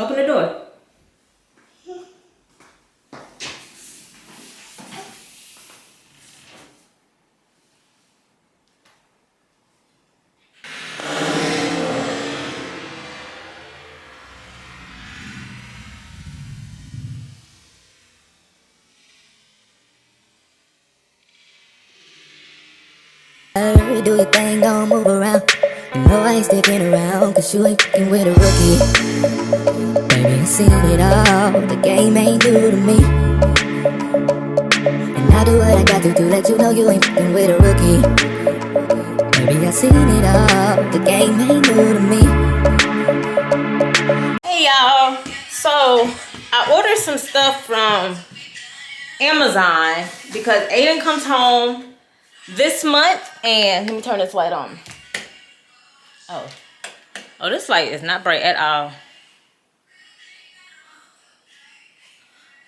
Open the door. Do your thing, don't move around. You know I ain't sticking around, cause you ain't fucking with a rookie. Baby, I seen it all, the game ain't new to me. And I do what I got to do, let you know you ain't fucking with a rookie. Baby, I seen it all, the game ain't new to me. Hey y'all, so I ordered some stuff from Amazon because Ayden comes home this month, and let me turn this light on. Oh, this light is not bright at all.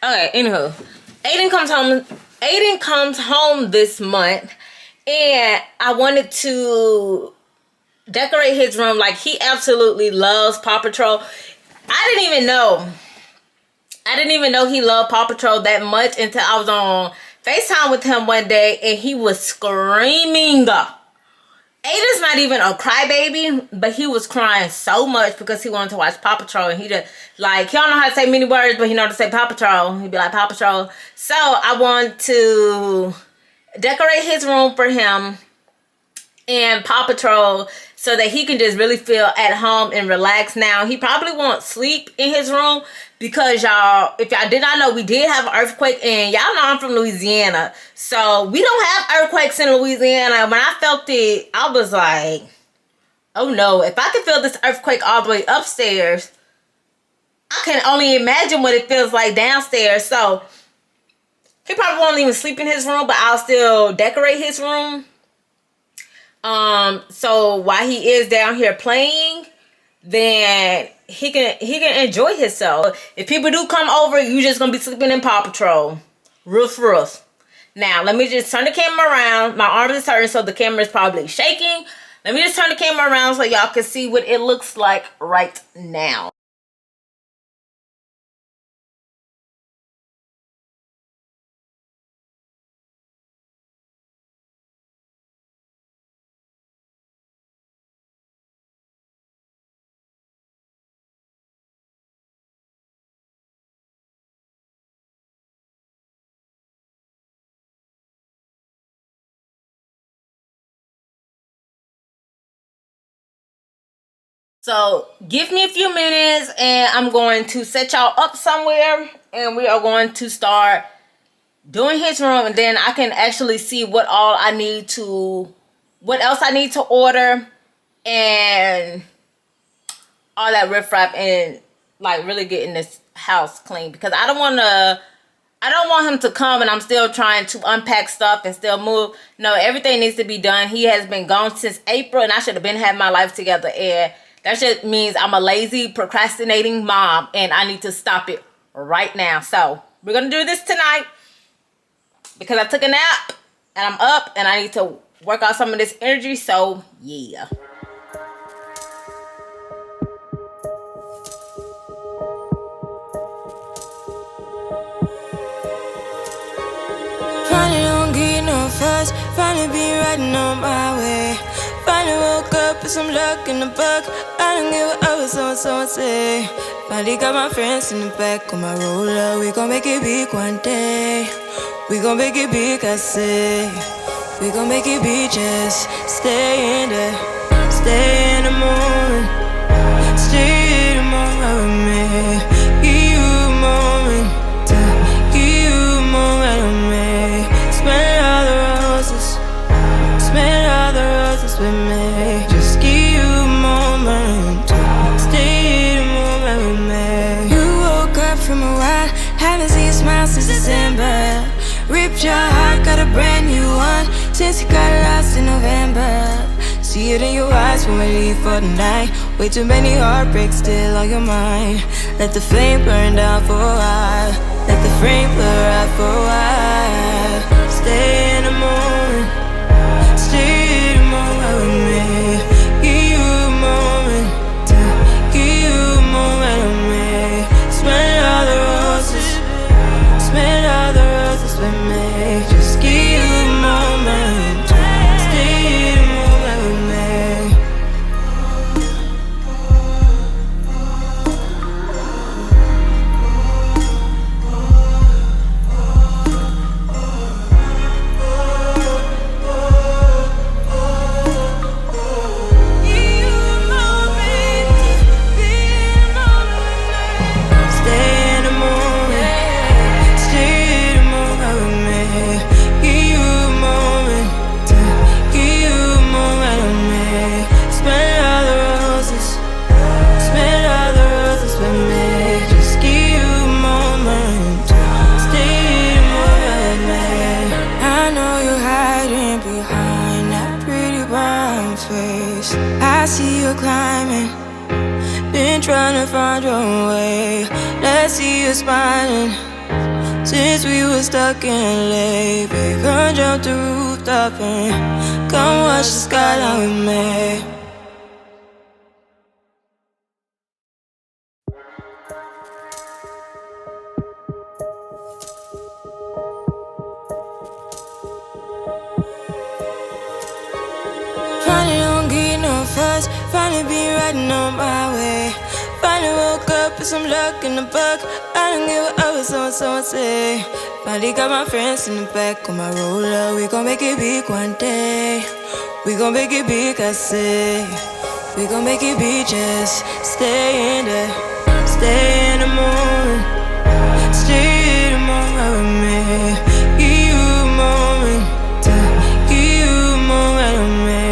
Okay, anywho, Ayden comes home this month, and I wanted to decorate his room. Like, he absolutely loves Paw Patrol. I didn't even know he loved Paw Patrol that much until I was on FaceTime with him one day, and he was screaming. Ayden's not even a crybaby, but he was crying so much because he wanted to watch Paw Patrol, and he just, like, he don't know how to say many words, but he know how to say Paw Patrol. He'd be like, Paw Patrol. So I want to decorate his room for him and Paw Patrol so that he can just really feel at home and relax. Now, he probably won't sleep in his room because, y'all, if y'all did not know, we did have an earthquake, and y'all know I'm from Louisiana. So we don't have earthquakes in Louisiana. When I felt it, I was like, oh no, if I can feel this earthquake all the way upstairs, I can only imagine what it feels like downstairs. So he probably won't even sleep in his room, but I'll still decorate his room. So while he is down here playing, then he can enjoy himself. If people do come over, you just gonna be sleeping in Paw Patrol. Roof. Now, let me just turn the camera around. My arm is hurting, so the camera is probably shaking. Let me just turn the camera around so y'all can see what it looks like right now. So give me a few minutes and I'm going to set y'all up somewhere, and we are going to start doing his room, and then I can actually see what else I need to order and all that riffraff, and like really getting this house clean, because I don't want him to come and I'm still trying to unpack stuff and still move. No, everything needs to be done. He has been gone since April, and I should have been having my life together, and that shit means I'm a lazy, procrastinating mom, and I need to stop it right now. So we're gonna do this tonight because I took a nap and I'm up and I need to work out some of this energy. So yeah. Finally don't get no fuss, finally be riding on my way. Finally woke up with some luck in the book. I don't give a what someone say. Finally got my friends in the back on my roller. We gon' make it big one day. We gon' make it big, I say. We gon' make it big, just stay in there. Stay in the moment. Stay in the moment with me. Give you a moment. Give you a moment with me. Smell all the roses. Smell all the roses with me. Just give you a moment. Stay in the moment with me. You woke up from a while. Haven't seen you smile since December. Ripped your heart, got a brand new one since you got lost in November. See it in your eyes when we leave for the night. Way too many heartbreaks still on your mind. Let the flame burn down for a while. Let the flame blur out for a while. Stay in the moment. Stay in the moment with me. Give you a moment. Give you a moment with me. trying to find your own way. Let's see you smiling. Since we were stuck in LA, babe, come jump the rooftop and come watch the skyline with me. Finally don't get no fuss, finally be riding on my way. Finally woke up with some luck in the book. I don't give a what someone say. Finally got my friends in the back of my roller. We gon' make it big one day. We gon' make it big, I say. We gon' make it big, just stay in there. Stay in the moment. Stay in the moment with me. Give you a moment. Give you a moment with me.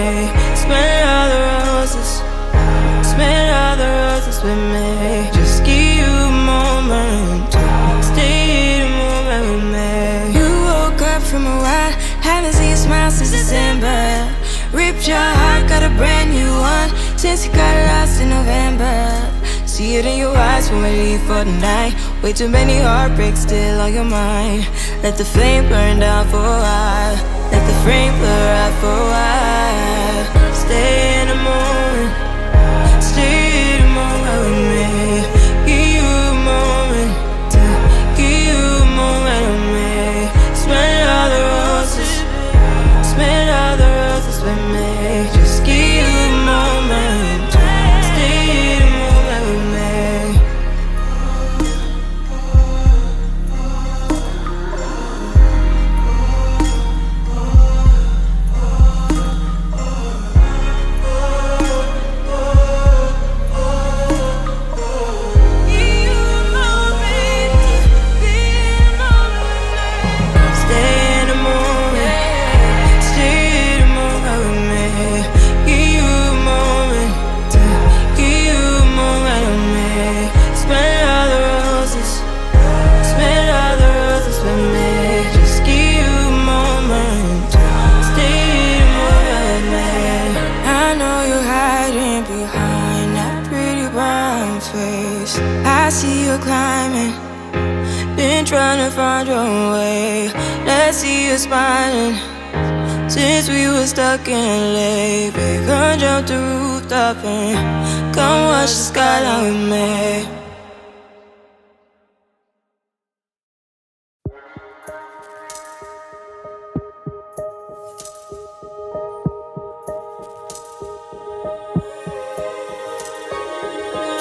Smell all the roses. Smell all the roses with me. Just give you a moment. Stay in the moment with me. You woke up from a while, haven't seen you smile since December. Ripped your heart, got a brand new one since you got lost in November. See it in your eyes when we leave for the night. Way too many heartbreaks still on your mind. Let the flame burn down for a while. Let the flame blur out for a while. Stay in the moment. Stay in the moment with me. Give you a moment. Give you a moment with me. Smell all the roses. Smell all the roses with me. Just give you a moment. Stay in the moment with me. I see you climbing, been trying to find your own way. Let's see you smiling. Since we were stuck in LA, babe, come jump the rooftop and come watch the skyline with me.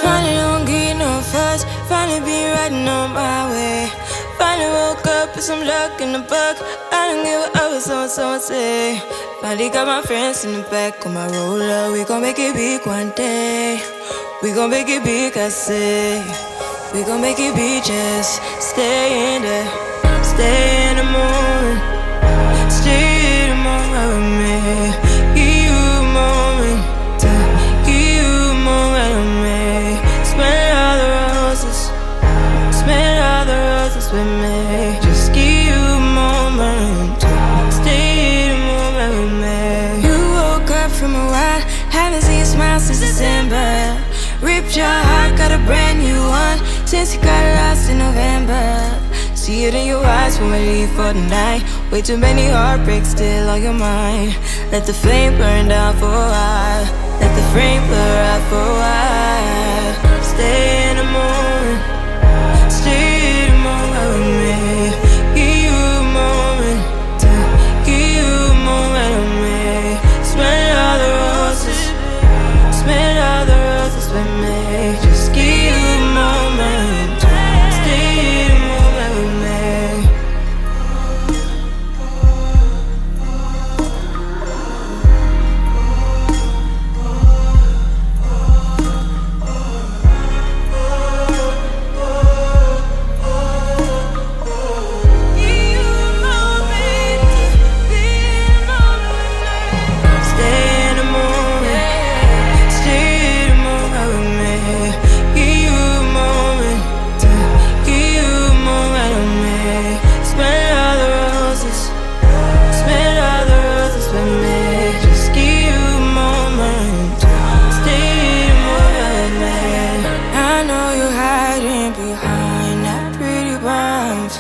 Finally don't get no fuss, finally be riding on my way. Finally woke up with some luck in the book. I don't give a what someone say. Finally got my friends in the back of my roller. We gon' make it big one day. We gon' make it big, I say. We gon' make it big, just stay in there. Stay in the moment. Stay in the moment with me. Give you a moment. Give you a moment with me. Smell all the roses. Smell all the roses with me. Just give you a moment. Stay in the moment with me. You woke up from a while, haven't seen you smile since December. Ripped your heart, got a brand new one since you got lost in November. See it in your eyes when we leave for the night. Way too many heartbreaks still on your mind. Let the flame burn down for a while. Let the flame blur out for a while. Stay in the moment. Stay in the moment with me. Give you a moment. Give you a moment with me. Smell all the roses. Smell all the roses with me. Just give you a moment. Stay in the moment with me. Stay in the moment with me.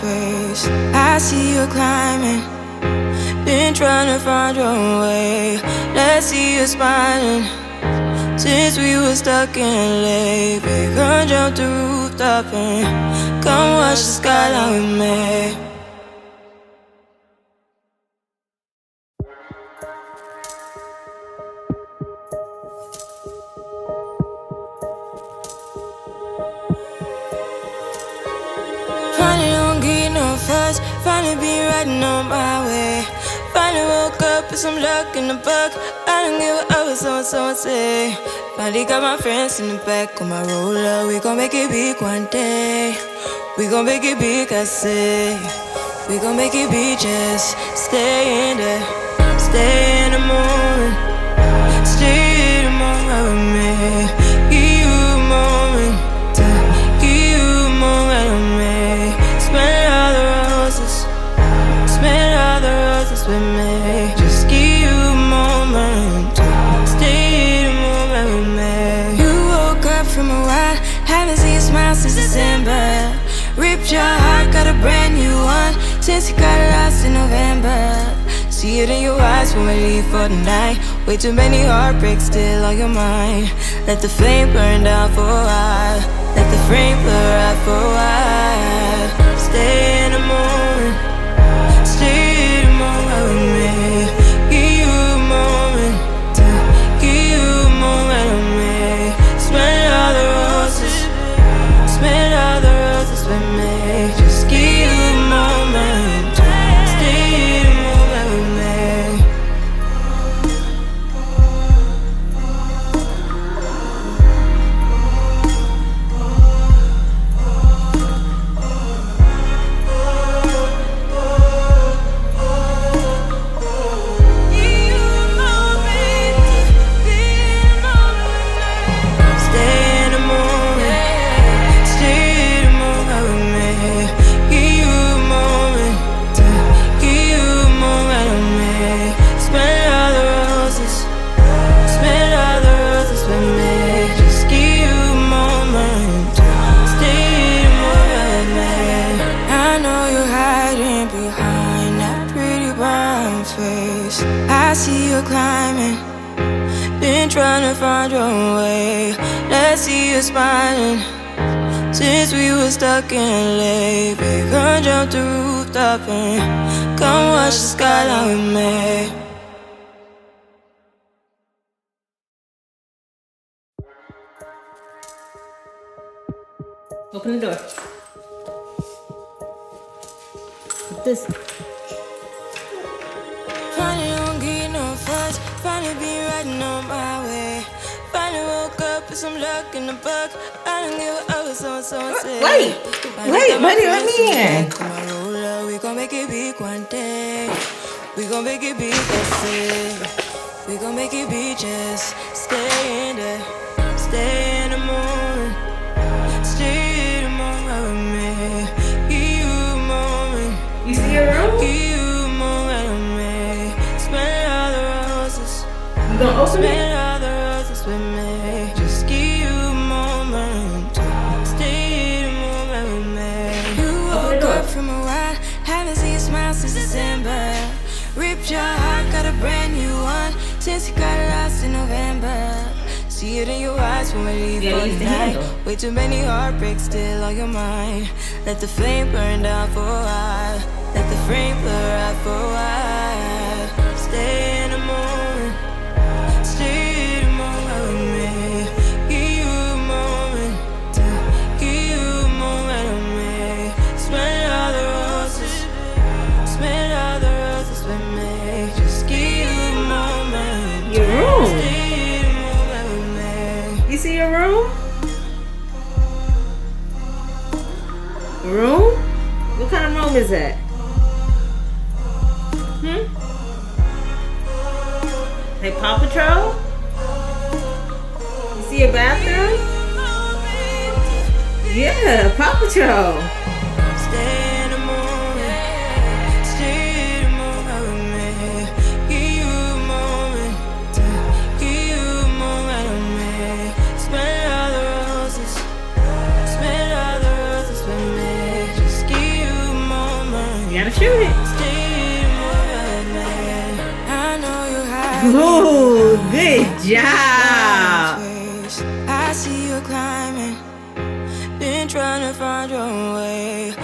face. I see you climbing, been trying to find your way. Let's see you smiling. Since we were stuck in late, we come jump the rooftop and come watch the skyline with me. Finally don't get no fuss, finally be riding on my way. Finally woke up with some luck in the book. I don't give a what someone say. Finally got my friends in the back of my roller. We gon' make it big one day. We gon' make it big, I say. We gon' make it big, just stay in there. Stay in the moment. Stay in the moment with me. Give you a moment. Give you a moment with me. Smell all the roses. Smell all the roses with me. Just give you a moment. Stay in the moment with me. You woke up from a while, haven't seen you smile since December. Ripped your heart, got a brand new one since you got lost in November. See it in your eyes when we leave for the night. Way too many heartbreaks still on your mind. Let the flame burn down for a while. Let the flame blur out for a while. Stay in the moment. Stay in the moment with me. Give you a moment. Give you a moment with me. Smell all the roses. Smell all the roses with me. Just give you a moment. Stay in the moment with me. I see you climbing, been trying to find your way. Let's see you smiling. Since we were stuck in late, we come jump the rooftop and come watch the skyline with me. Open the door. What's this? Finally don't get no fuss, finally be riding on my way. Finally woke up with some luck in the book. I don't give a what someone say. Wait, buddy, let me in. Come on, roller, we gon' make it big one day. We gon' make it big, that's it. We gon' make it big, just stay in there. Stay in the moment. Stay in the moment with me. Give you a moment. You see your room? Give you a moment with me. Smell all the roses. You gonna open it? Smell all the roses with me. Just give you a moment. Stay in the moment with me. You woke up from a while, haven't seen you smile since December. Ripped your heart, got a brand new one since you got lost in November. See it in your eyes when we leave for the night. Way too many heartbreaks still on your mind. Let the flame burn down for a while. Let the flame blur out for a while. Stay in the moment. Stay in the moment with me. Give you a moment. Give you a moment with me. Smell all the roses. Smell all the roses with me. Just give you a moment. Your room. Stay in the moment with me. You see your room? Room? What kind of room is that? Hey, Paw Patrol? You see your bathroom? Yeah, Paw Patrol. Stay in the moment. Stay in the moment with me. Give you a moment. Give you a moment with me. Smell all the roses. Smell all the roses with me. Just give you a moment. Ooh, good job. I see you climbing, been trying to find your way.